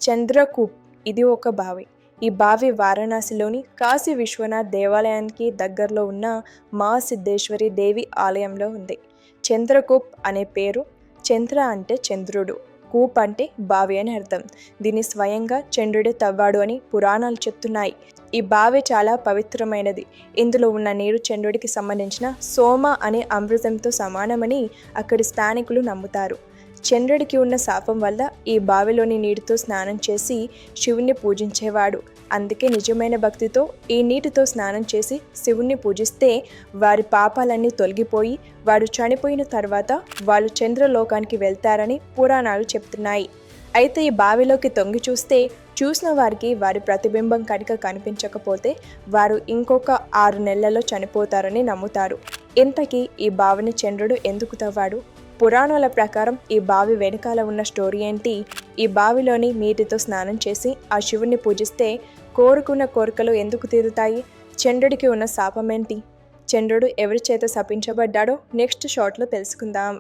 చంద్రకూప్ ఇది ఒక బావి. ఈ బావి వారణాసిలోని కాశీ విశ్వనాథ్ దేవాలయానికి దగ్గరలో ఉన్న మా సిద్ధేశ్వరి దేవి ఆలయంలో ఉంది. చంద్రకూప్ అనే పేరు, చంద్ర అంటే చంద్రుడు, కూప్ అంటే బావి అని అర్థం. దీన్ని స్వయంగా చంద్రుడే తవ్వాడు అని పురాణాలు చెప్తున్నాయి. ఈ బావి చాలా పవిత్రమైనది. ఇందులో ఉన్న నీరు చంద్రుడికి సంబంధించిన సోమ అనే అమృతంతో సమానమని అక్కడి స్థానికులు నమ్ముతారు. చంద్రుడికి ఉన్న శాపం వల్ల ఈ బావిలోని నీటితో స్నానం చేసి శివుణ్ణి పూజించేవాడు. అందుకే నిజమైన భక్తితో ఈ నీటితో స్నానం చేసి శివుణ్ణి పూజిస్తే వారి పాపాలన్నీ తొలగిపోయి వారు చనిపోయిన తర్వాత వాళ్ళు చంద్రలోకానికి వెళ్తారని పురాణాలు చెప్తున్నాయి. అయితే ఈ బావిలోకి తొంగి చూసిన వారికి వారి ప్రతిబింబం కనుక కనిపించకపోతే వారు ఇంకొక 6 నెలల్లో చనిపోతారని నమ్ముతారు. ఇంతకీ ఈ బావిని చంద్రుడు ఎందుకు తవ్వాడు? పురాణాల ప్రకారం ఈ బావి వెనకాల ఉన్న స్టోరీ ఏంటి? ఈ బావిలోని నీటితో స్నానం చేసి ఆ శివుణ్ణి పూజిస్తే కోరుకున్న కోరికలు ఎందుకు తీరుతాయి? చంద్రుడికి ఉన్న శాపం ఏంటి? చంద్రుడు ఎవరి చేత శపించబడ్డాడో నెక్స్ట్ షార్ట్లో తెలుసుకుందాం.